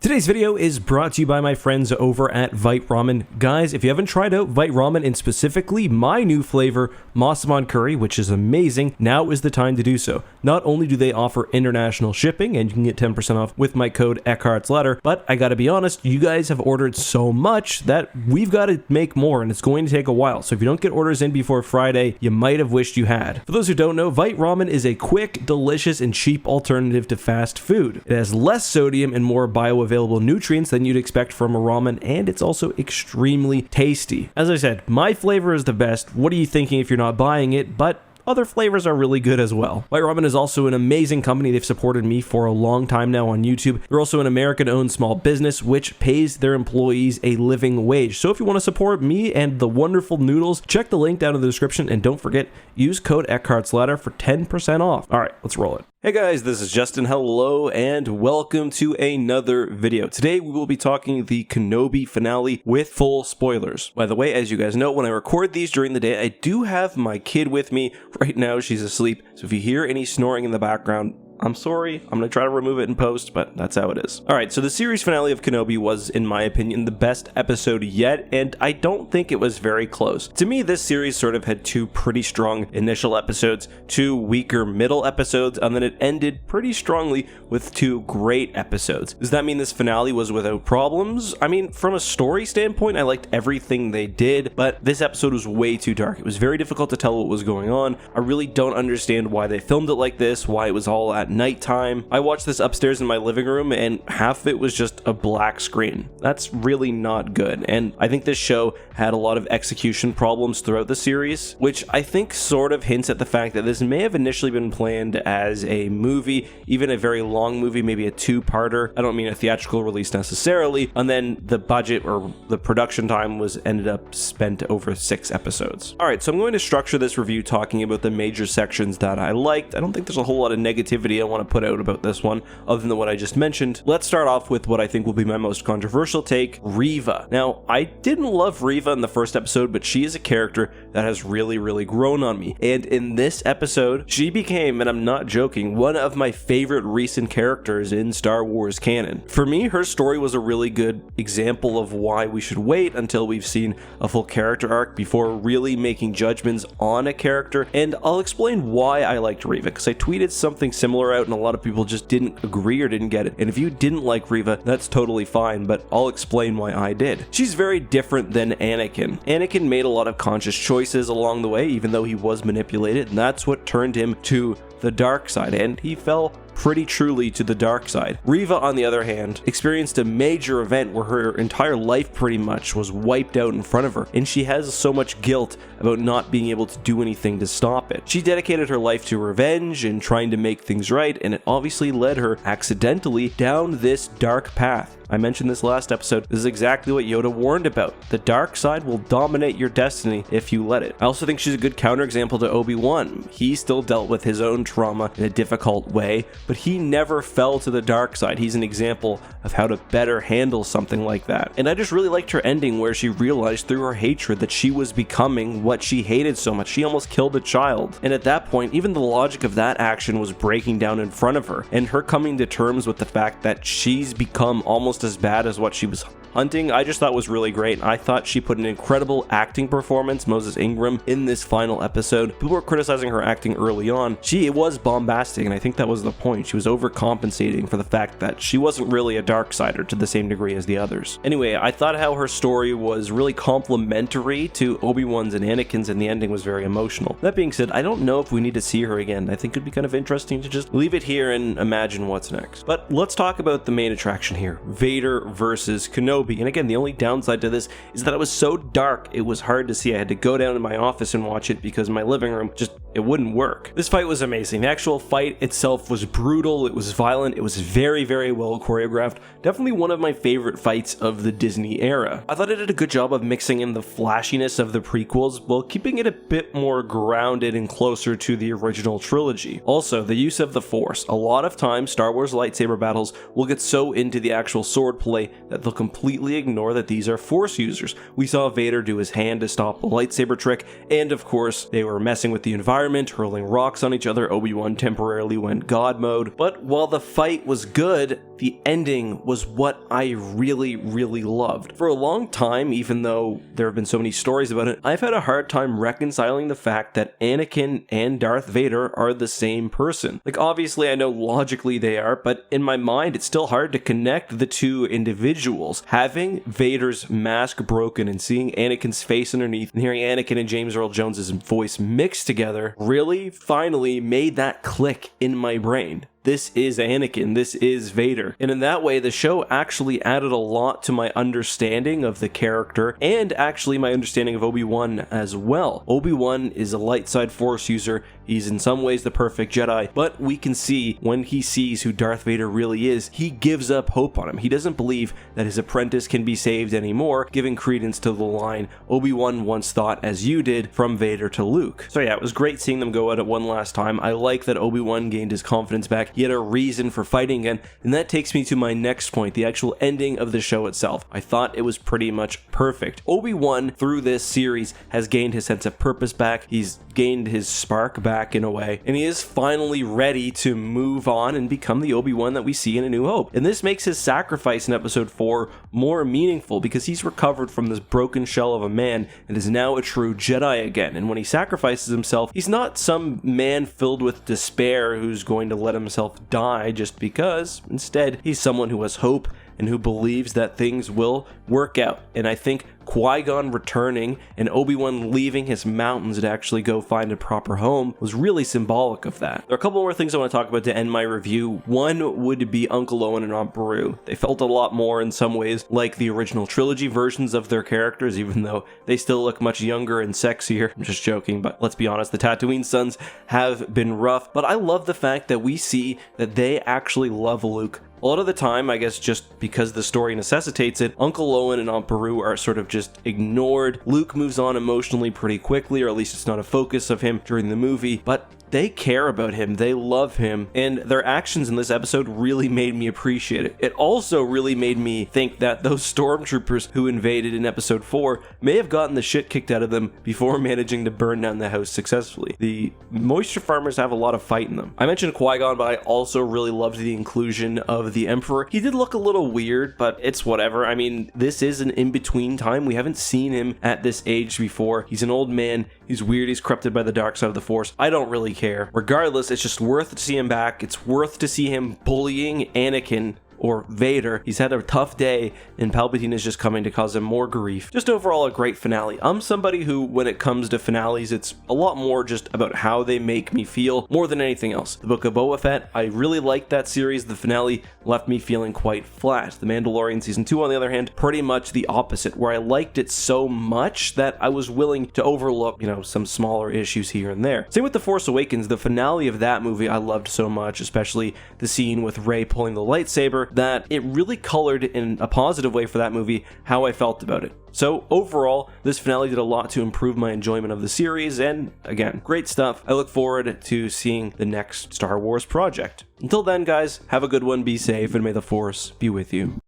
Today's video is brought to you by my friends over at Vite Ramen. Guys, if you haven't tried out Vite Ramen and specifically my new flavor, Massaman Curry, which is amazing, now is the time to do so. Not only do they offer international shipping, and you can get 10% off with my code Eckhart'sLadder, but I gotta be honest, you guys have ordered so much that we've got to make more, and it's going to take a while. So if you don't get orders in before Friday, you might have wished you had. For those who don't know, Vite Ramen is a quick, delicious, and cheap alternative to fast food. It has less sodium and more bioavailable nutrients than you'd expect from a ramen, and it's also extremely tasty. As I said, my flavor is the best. What are you thinking if you're not buying it? But other flavors are really good as well. Vite Ramen is also an amazing company. They've supported me for a long time now on YouTube. They're also an American-owned small business which pays their employees a living wage. So if you want to support me and the wonderful noodles, check the link down in the description, and don't forget, use code Eckhart'sLadder for 10% off. All right, let's roll it. Hey guys, this is Justin. Hello and welcome to another video. Today we will be talking the Kenobi finale with full spoilers. By the way, as you guys know, when I record these during the day, I do have my kid with me. Right now she's asleep, so if you hear any snoring in the background, I'm sorry, I'm going to try to remove it in post, but that's how it is. Alright, so the series finale of Kenobi was, in my opinion, the best episode yet, and I don't think it was very close. To me, this series sort of had two pretty strong initial episodes, two weaker middle episodes, and then it ended pretty strongly with two great episodes. Does that mean this finale was without problems? I mean, from a story standpoint, I liked everything they did, but this episode was way too dark. It was very difficult to tell what was going on. I really don't understand why they filmed it like this, why it was all at nighttime. I watched this upstairs in my living room and half of it was just a black screen. That's really not good, and I think this show had a lot of execution problems throughout the series, which I think sort of hints at the fact that this may have initially been planned as a movie, even a very long movie, maybe a two-parter. I don't mean a theatrical release necessarily, and then the budget or the production time was ended up spent over 6 episodes. Alright, so I'm going to structure this review talking about the major sections that I liked. I don't think there's a whole lot of negativity I want to put out about this one, other than what I just mentioned. Let's start off with what I think will be my most controversial take, Reva. Now, I didn't love Reva in the first episode, but she is a character that has really grown on me. And in this episode, she became, and I'm not joking, one of my favorite recent characters in Star Wars canon. For me, her story was a really good example of why we should wait until we've seen a full character arc before really making judgments on a character. And I'll explain why I liked Reva, because I tweeted something similar out and a lot of people just didn't agree or didn't get it. And if you didn't like Reva, that's totally fine, but I'll explain why I did. She's very different than Anakin. Anakin made a lot of conscious choices along the way, even though he was manipulated, and that's what turned him to the dark side, and he fell pretty truly to the dark side. Reva, on the other hand, experienced a major event where her entire life pretty much was wiped out in front of her, and she has so much guilt about not being able to do anything to stop it. She dedicated her life to revenge and trying to make things right, and it obviously led her accidentally down this dark path. I mentioned this last episode. This is exactly what Yoda warned about. The dark side will dominate your destiny if you let it. I also think she's a good counterexample to Obi Wan. He still dealt with his own trauma in a difficult way, but he never fell to the dark side. He's an example of how to better handle something like that. And I just really liked her ending where she realized through her hatred that she was becoming what she hated so much. She almost killed a child. And at that point, even the logic of that action was breaking down in front of her, and her coming to terms with the fact that she's become almost as bad as what she was hunting, I just thought was really great. I thought she put an incredible acting performance, Moses Ingram, in this final episode. People were criticizing her acting early on. It was bombastic, and I think that was the point. She was overcompensating for the fact that she wasn't really a Darksider to the same degree as the others. Anyway, I thought how her story was really complementary to Obi-Wan's and Anakin's, and the ending was very emotional. That being said, I don't know if we need to see her again. I think it'd be kind of interesting to just leave it here and imagine what's next. But let's talk about the main attraction here, Vader versus Kenobi. And again, the only downside to this is that it was so dark, it was hard to see. I had to go down to my office and watch it because my living room it wouldn't work. This fight was amazing. The actual fight itself was brutal, it was violent, it was very well choreographed. Definitely one of my favorite fights of the Disney era. I thought it did a good job of mixing in the flashiness of the prequels while keeping it a bit more grounded and closer to the original trilogy. Also, the use of the Force. A lot of times, Star Wars lightsaber battles will get so into the actual sword play that they'll completely ignore that these are Force users. We saw Vader do his hand to stop the lightsaber trick, and of course, they were messing with the environment, hurling rocks on each other. Obi Wan temporarily went God mode. But while the fight was good, the ending was what I really, really loved. For a long time, even though there have been so many stories about it, I've had a hard time reconciling the fact that Anakin and Darth Vader are the same person. Like, obviously, I know logically they are, but in my mind, it's still hard to connect the two individuals. Having Vader's mask broken and seeing Anakin's face underneath and hearing Anakin and James Earl Jones's voice mixed together really finally made that click in my brain. This is Anakin, this is Vader. And in that way, the show actually added a lot to my understanding of the character and actually my understanding of Obi-Wan as well. Obi-Wan is a light side Force user. He's in some ways the perfect Jedi, but we can see when he sees who Darth Vader really is, he gives up hope on him. He doesn't believe that his apprentice can be saved anymore, giving credence to the line, Obi-Wan once thought as you did, from Vader to Luke. So yeah, it was great seeing them go at it one last time. I like that Obi-Wan gained his confidence back. He had a reason for fighting again, and that takes me to my next point, the actual ending of the show itself. I thought it was pretty much perfect. Obi-Wan, through this series, has gained his sense of purpose back. He's gained his spark back in a way, and he is finally ready to move on and become the Obi-Wan that we see in A New Hope. And this makes his sacrifice in episode 4 more meaningful because he's recovered from this broken shell of a man and is now a true Jedi again. And when he sacrifices himself, he's not some man filled with despair who's going to let himself die just because. Instead, he's someone who has hope and who believes that things will work out. And I think Qui-Gon returning and Obi-Wan leaving his mountains to actually go find a proper home was really symbolic of that. There are a couple more things I want to talk about to end my review. One would be Uncle Owen and Aunt Beru. They felt a lot more in some ways like the original trilogy versions of their characters, even though they still look much younger and sexier. I'm just joking, but let's be honest, the Tatooine sons have been rough, but I love the fact that we see that they actually love Luke. A lot of the time, I guess just because the story necessitates it, Uncle Owen and Aunt Beru are sort of just ignored. Luke moves on emotionally pretty quickly, or at least it's not a focus of him during the movie, but they care about him, they love him, and their actions in this episode really made me appreciate it. It also really made me think that those stormtroopers who invaded in episode 4 may have gotten the shit kicked out of them before managing to burn down the house successfully. The moisture farmers have a lot of fight in them. I mentioned Qui-Gon, but I also really loved the inclusion of the Emperor. He did look a little weird, but it's whatever. I mean, this is an in-between time. We haven't seen him at this age before. He's an old man. He's weird. He's corrupted by the dark side of the Force. I don't really care. Regardless, it's just worth to see him back. It's worth to see him bullying Anakin or Vader. He's had a tough day, and Palpatine is just coming to cause him more grief. Just overall a great finale. I'm somebody who, when it comes to finales, it's a lot more just about how they make me feel more than anything else. The Book of Boba Fett, I really liked that series. The finale left me feeling quite flat. The Mandalorian Season 2, on the other hand, pretty much the opposite, where I liked it so much that I was willing to overlook, some smaller issues here and there. Same with The Force Awakens. The finale of that movie I loved so much, especially the scene with Rey pulling the lightsaber, that it really colored in a positive way for that movie how I felt about it. So overall, this finale did a lot to improve my enjoyment of the series, and again, great stuff. I look forward to seeing the next Star Wars project. Until then, guys, have a good one, be safe, and may the Force be with you.